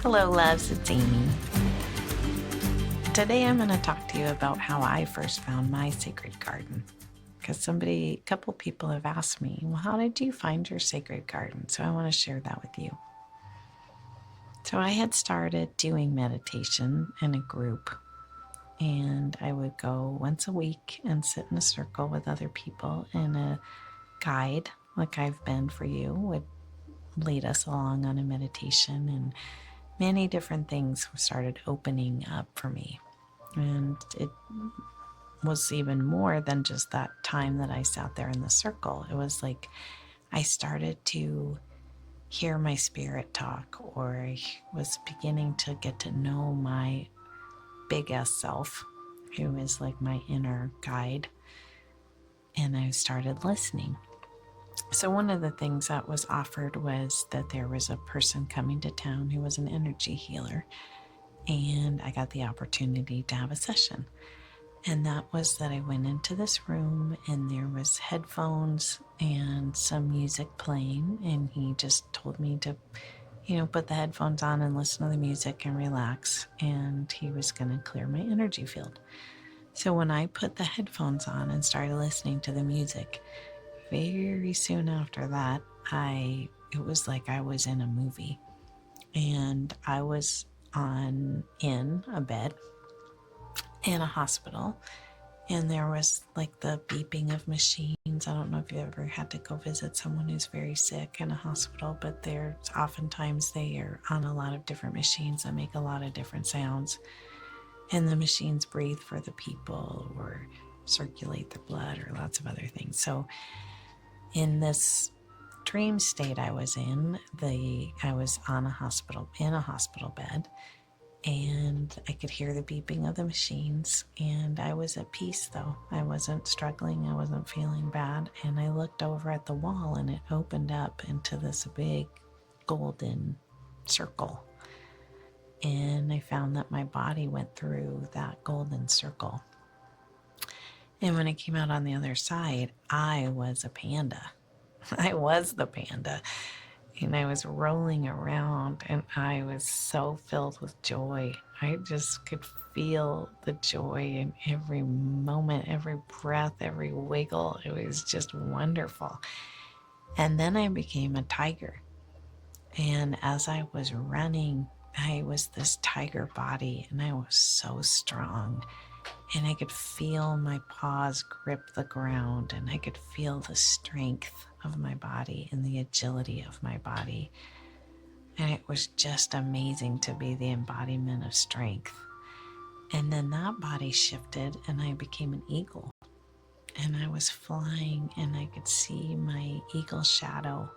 Hello, loves. It's Amy. Today I'm going to talk to you about how I first found my sacred garden. Because a couple people have asked me, well, how did you find your sacred garden? So I want to share that with you. So I had started doing meditation in a group, and I would go once a week and sit in a circle with other people, and a guide, like I've been for you, would lead us along on a meditation, and many different things started opening up for me. And it was even more than just that time that I sat there in the circle. It was like I started to hear my spirit talk, or I was beginning to get to know my big S self, who is like my inner guide. And I started listening. So one of the things that was offered was that there was a person coming to town who was an energy healer, and I got the opportunity to have a session. And that was that I went into this room, and there was headphones and some music playing, and he just told me to, put the headphones on and listen to the music and relax, and he was going to clear my energy field. So when I put the headphones on and started listening to the music, very soon after that, it was like I was in a movie, and I was in a bed in a hospital, and there was like the beeping of machines. I don't know if you ever had to go visit someone who's very sick in a hospital, but oftentimes they are on a lot of different machines that make a lot of different sounds, and the machines breathe for the people or circulate their blood or lots of other things. So in this dream state I was in, I was in a hospital bed, and I could hear the beeping of the machines, and I was at peace though. I wasn't struggling, I wasn't feeling bad, and I looked over at the wall, and it opened up into this big golden circle, and I found that my body went through that golden circle. And when I came out on the other side, I was a panda. I was the panda. And I was rolling around, and I was so filled with joy. I just could feel the joy in every moment, every breath, every wiggle. It was just wonderful. And then I became a tiger. And as I was running, I was this tiger body, and I was so strong. And I could feel my paws grip the ground, and I could feel the strength of my body and the agility of my body. And it was just amazing to be the embodiment of strength. And then that body shifted, and I became an eagle. And I was flying, and I could see my eagle shadow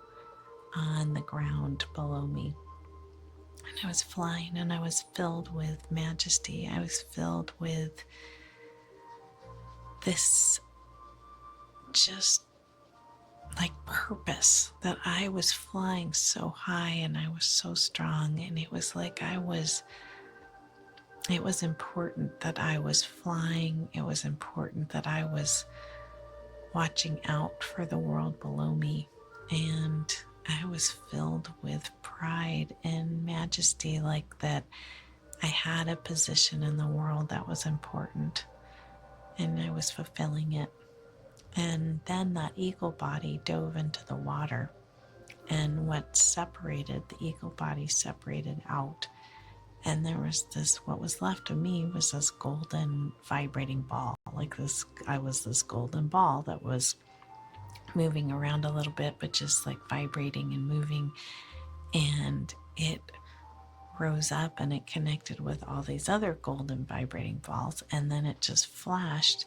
on the ground below me. And I was flying, and I was filled with majesty. I was filled with this just like purpose, that I was flying so high and I was so strong, and it was like it was important that I was flying. It was important that I was watching out for the world below me, and I was filled with pride and majesty, like that I had a position in the world that was important, and I was fulfilling it. And then that eagle body dove into the water, and what eagle body separated out. And there was what was left of me was this golden vibrating ball. I was this golden ball that was moving around a little bit, but just like vibrating and moving. And it rose up, and it connected with all these other golden vibrating balls. And then it just flashed.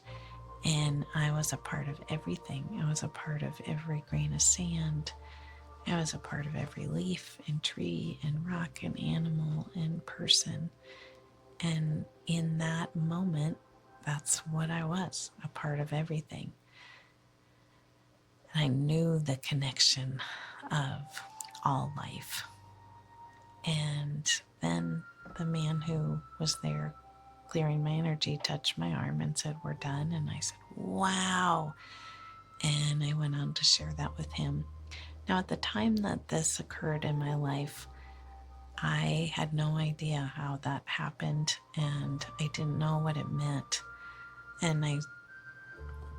And I was a part of everything. I was a part of every grain of sand. I was a part of every leaf and tree and rock and animal and person. And in that moment, that's what I was, a part of everything. And I knew the connection of all life. And then the man who was there clearing my energy touched my arm and said, "We're done." And I said, "Wow." And I went on to share that with him. Now, at the time that this occurred in my life, I had no idea how that happened and I didn't know what it meant. And I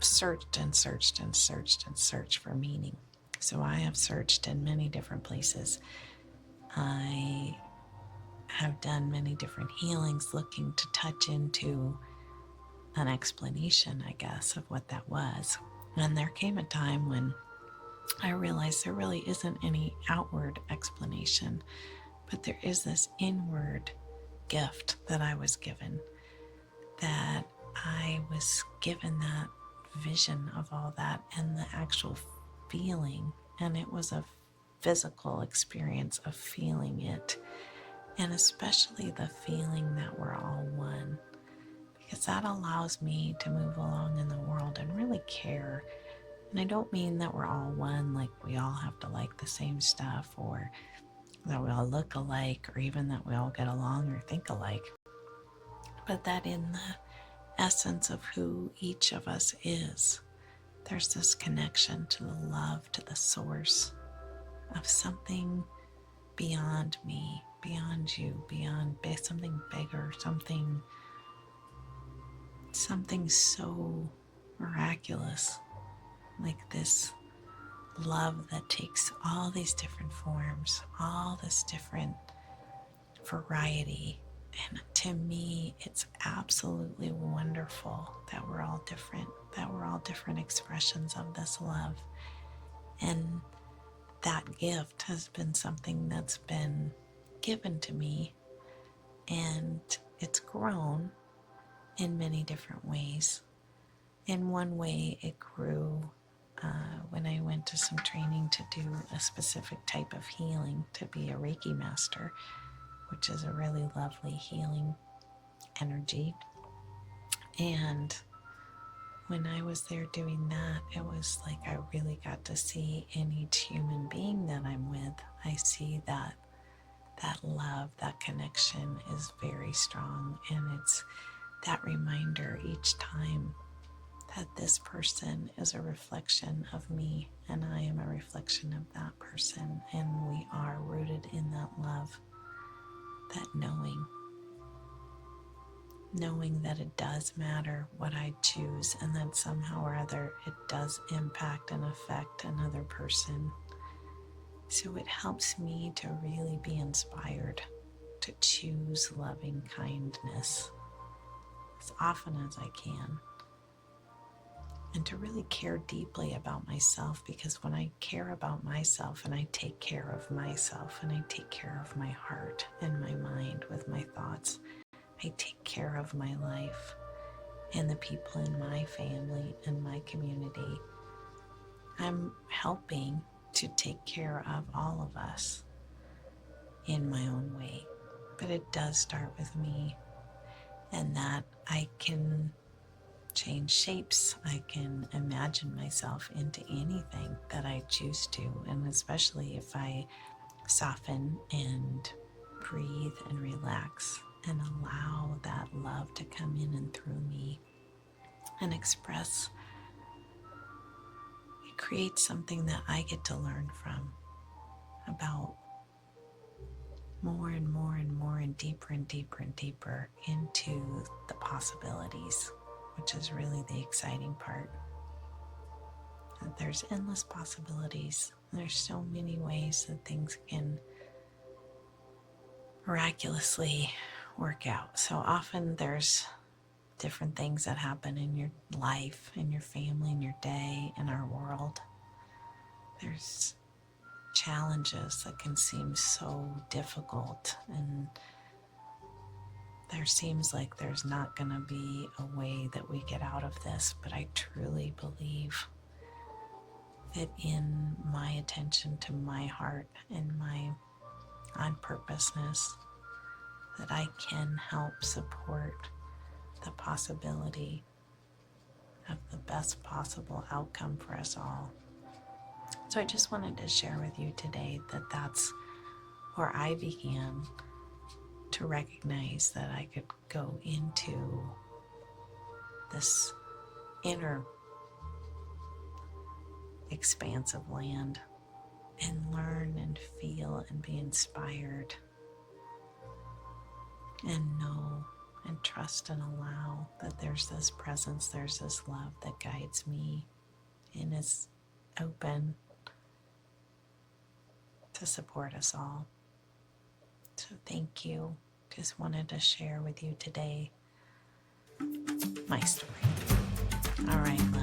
searched and searched and searched and searched for meaning. So I have searched in many different places. I have done many different healings looking to touch into an explanation, I guess, of what that was. And there came a time when I realized there really isn't any outward explanation, but there is this inward gift that I was given, that I was given that vision of all that and the actual feeling. And it was a physical experience of feeling it, and especially the feeling that we're all one, because that allows me to move along in the world and really care. And I don't mean that we're all one, like we all have to like the same stuff, or that we all look alike, or even that we all get along or think alike, but that in the essence of who each of us is, there's this connection to the love, to the source of something beyond me, beyond you, beyond something bigger, something so miraculous, like this love that takes all these different forms, all this different variety. And to me, it's absolutely wonderful that we're all different, that we're all different expressions of this love. And that gift has been something that's been given to me, and it's grown in many different ways. In one way, it grew when I went to some training to do a specific type of healing, to be a Reiki master, which is a really lovely healing energy. And when I was there doing that, it was like I really got to see in each human being that I'm with, I see that love, that connection is very strong. And it's that reminder each time that this person is a reflection of me and I am a reflection of that person, and we are rooted in that love, that knowing that it does matter what I choose, and that somehow or other it does impact and affect another person. So it helps me to really be inspired to choose loving kindness as often as I can, and to really care deeply about myself, because when I care about myself and I take care of myself and I take care of my heart and my mind with my thoughts, I take care of my life and the people in my family and my community. I'm helping to take care of all of us in my own way. But it does start with me, and that I can change shapes. I can imagine myself into anything that I choose to, and especially if I soften and breathe and relax and allow that love to come in and through me and express. It creates something that I get to learn from, about more and more and more and deeper and deeper and deeper into the possibilities, which is really the exciting part. That there's endless possibilities. There's so many ways that things can miraculously work out. So often there's different things that happen in your life, in your family, in your day, in our world. There's challenges that can seem so difficult, and there seems like there's not going to be a way that we get out of this. But I truly believe that in my attention to my heart and my on-purposeness, that I can help support the possibility of the best possible outcome for us all. So I just wanted to share with you today that that's where I began to recognize that I could go into this inner expanse of land and learn and feel and be inspired and know and trust and allow that there's this presence, there's this love that guides me and is open to support us all. So thank you. Just wanted to share with you today my story. All right.